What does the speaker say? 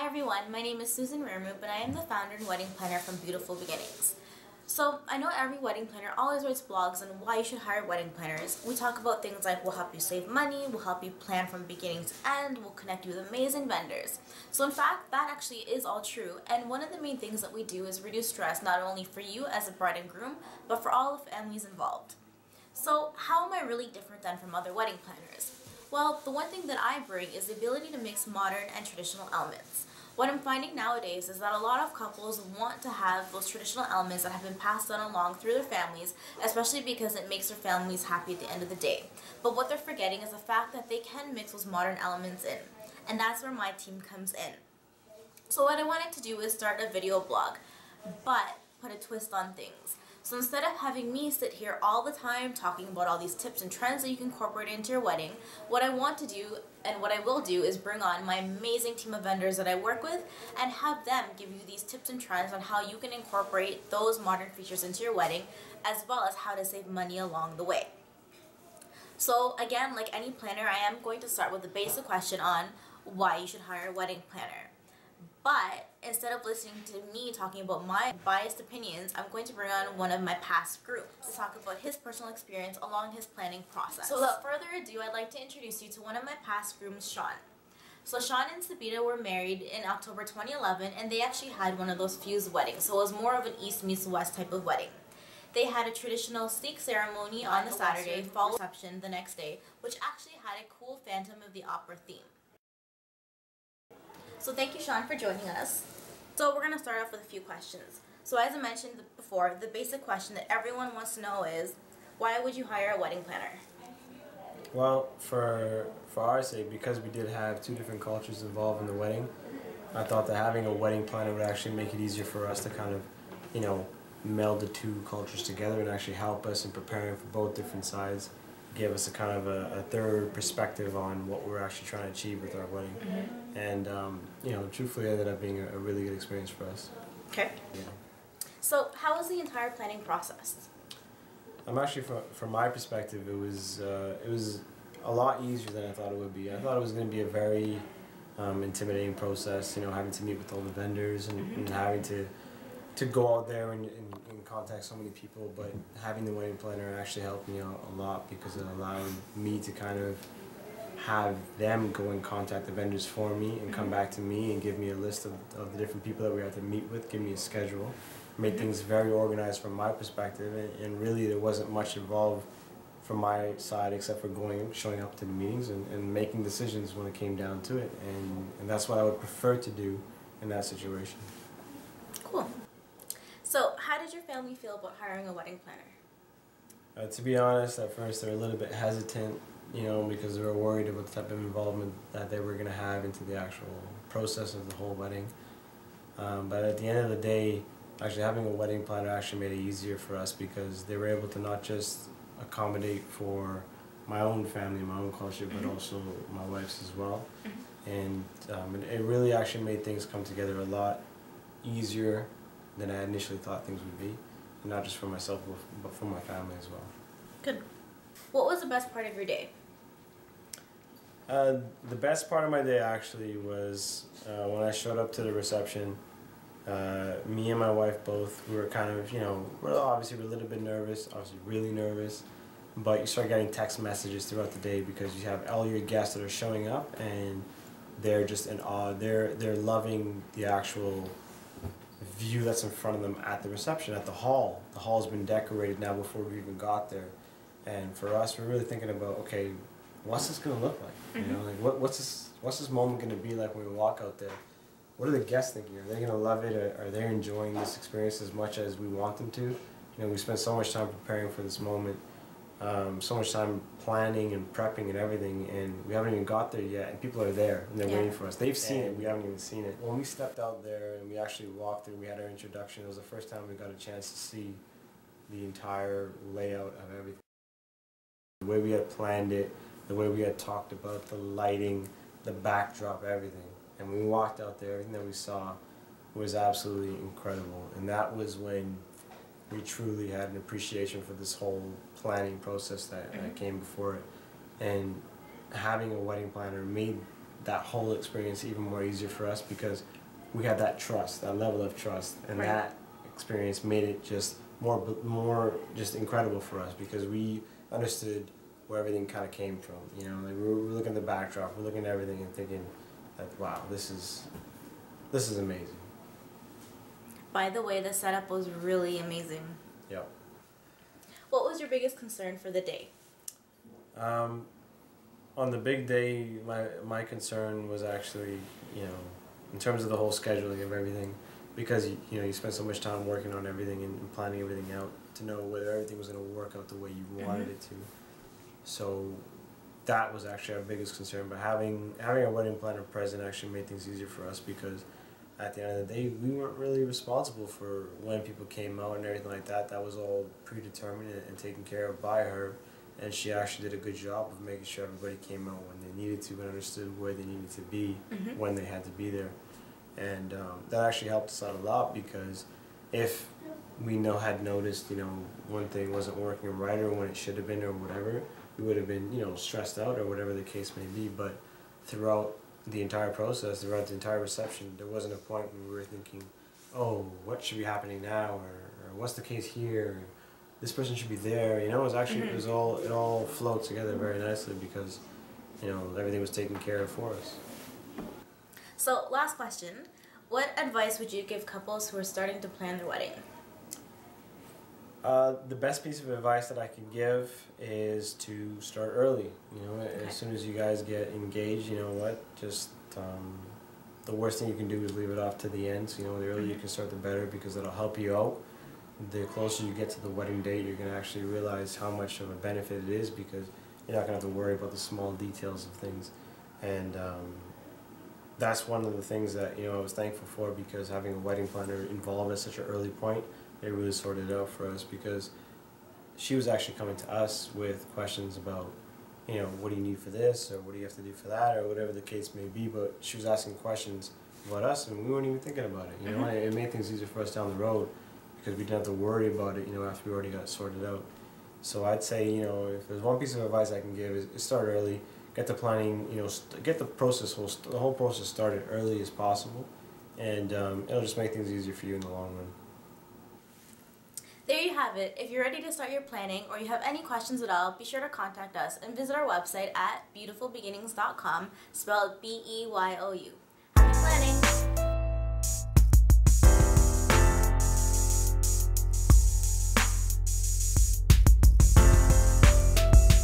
Hi everyone, my name is Susan Ramu, and I am the founder and wedding planner from Beyoutiful Beginnings. So I know every wedding planner always writes blogs on why you should hire wedding planners. We talk about things like we'll help you save money, we'll help you plan from beginning to end, we'll connect you with amazing vendors. So in fact, that actually is all true, and one of the main things that we do is reduce stress not only for you as a bride and groom, but for all the families involved. So how am I really different than from other wedding planners? Well, the one thing that I bring is the ability to mix modern and traditional elements. What I'm finding nowadays is that a lot of couples want to have those traditional elements that have been passed on along through their families, especially because it makes their families happy at the end of the day. But what they're forgetting is the fact that they can mix those modern elements in, and that's where my team comes in. So what I wanted to do is start a video blog, but put a twist on things. So instead of having me sit here all the time talking about all these tips and trends that you can incorporate into your wedding, what I want to do and what I will do is bring on my amazing team of vendors that I work with and have them give you these tips and trends on how you can incorporate those modern features into your wedding, as well as how to save money along the way. So again, like any planner, I am going to start with the basic question on why you should hire a wedding planner. But instead of listening to me talking about my biased opinions, I'm going to bring on one of my past grooms to talk about his personal experience along his planning process. So without further ado, I'd like to introduce you to one of my past grooms, Sean. So Sean and Sabita were married in October 2011, and they actually had one of those fused weddings, so it was more of an East meets West type of wedding. They had a traditional steak ceremony on the Saturday, followed by a reception the next day, which actually had a cool Phantom of the Opera theme. So thank you, Sean, for joining us. So we're going to start off with a few questions. So as I mentioned before, the basic question that everyone wants to know is, why would you hire a wedding planner? Well, for our sake, because we did have two different cultures involved in the wedding, I thought that having a wedding planner would actually make it easier for us to kind of, meld the two cultures together and actually help us in preparing for both different sides. Give us a kind of a third perspective on what we're actually trying to achieve with our wedding. Mm-hmm. And, truthfully, it ended up being a really good experience for us. Okay. Yeah. So how was the entire planning process? Actually, from my perspective, it was a lot easier than I thought it would be. I thought it was going to be a very intimidating process, having to meet with all the vendors and having to go out there and contact so many people, but having the wedding planner actually helped me out a lot because it allowed me to kind of have them go and contact the vendors for me and come back to me and give me a list of the different people that we had to meet with, give me a schedule, made things very organized from my perspective, and really there wasn't much involved from my side except for showing up to the meetings and making decisions when it came down to it, and that's what I would prefer to do in that situation. Cool. So how did your family feel about hiring a wedding planner? To be honest, at first they were a little bit hesitant, because they were worried about the type of involvement that they were going to have into the actual process of the whole wedding. But at the end of the day, actually having a wedding planner actually made it easier for us because they were able to not just accommodate for my own family, my own culture, but also my wife's as well. And it really actually made things come together a lot easier than I initially thought things would be, and not just for myself, but for my family as well. Good. What was the best part of your day? The best part of my day actually was when I showed up to the reception. Me and my wife both, we were kind of, we're a little bit nervous, obviously really nervous, but you start getting text messages throughout the day because you have all your guests that are showing up and they're just in awe. They're loving the actual view that's in front of them at the reception, at the hall. The hall's been decorated now before we even got there. And for us, we're really thinking about, okay, what's this going to look like? What's this moment going to be like when we walk out there? What are the guests thinking? Are they going to love it? Are they enjoying this experience as much as we want them to? We spent so much time preparing for this moment, so much time planning and prepping and everything, and we haven't even got there yet, and people are there, and they're waiting for us. They've seen it, we haven't even seen it. When we stepped out there and we actually walked through, we had our introduction, it was the first time we got a chance to see the entire layout of everything. The way we had planned it, the way we had talked about the lighting, the backdrop, everything. And when we walked out there, everything that we saw was absolutely incredible. And that was when we truly had an appreciation for this whole planning process that came before it. And having a wedding planner made that whole experience even more easier for us because we had that trust, that level of trust, and Right. that experience made it just more just incredible for us because we understood where everything kind of came from. You know, like we're looking at the backdrop, we're looking at everything and thinking, like, wow, this is amazing. By the way, the setup was really amazing. Yep. What was your biggest concern for the day? On the big day, my concern was actually, you know, in terms of the whole scheduling of everything, because you spend so much time working on everything and planning everything out to know whether everything was going to work out the way you wanted it to. So that was actually our biggest concern. But having a wedding planner present actually made things easier for us because at the end of the day, we weren't really responsible for when people came out and everything like that. That was all predetermined and taken care of by her. And she actually did a good job of making sure everybody came out when they needed to and understood where they needed to be when they had to be there. And that actually helped us out a lot because if we had noticed, one thing wasn't working right or when it should have been or whatever, we would have been, stressed out or whatever the case may be. But throughout the entire process, throughout the entire reception, there wasn't a point when we were thinking, oh, what should be happening now or what's the case here? This person should be there. It was actually it all flowed together very nicely because everything was taken care of for us. So, last question. What advice would you give couples who are starting to plan their wedding? The best piece of advice that I can give is to start early. Okay. As soon as you guys get engaged, you know what? Just the worst thing you can do is leave it off to the end. So, the earlier you can start, the better because it'll help you out. The closer you get to the wedding date, you're going to actually realize how much of a benefit it is because you're not going to have to worry about the small details of things. And that's one of the things that I was thankful for because having a wedding planner involved at such an early point, it really sorted it out for us because she was actually coming to us with questions about, what do you need for this or what do you have to do for that or whatever the case may be. But she was asking questions about us and we weren't even thinking about it. And it made things easier for us down the road. Because we didn't have to worry about it, after we already got it sorted out. So I'd say, if there's one piece of advice I can give is start early, get the planning, get the whole process started early as possible, and it'll just make things easier for you in the long run. There you have it. If you're ready to start your planning or you have any questions at all, be sure to contact us and visit our website at beyoutifulbeginnings.com, spelled BEYOU.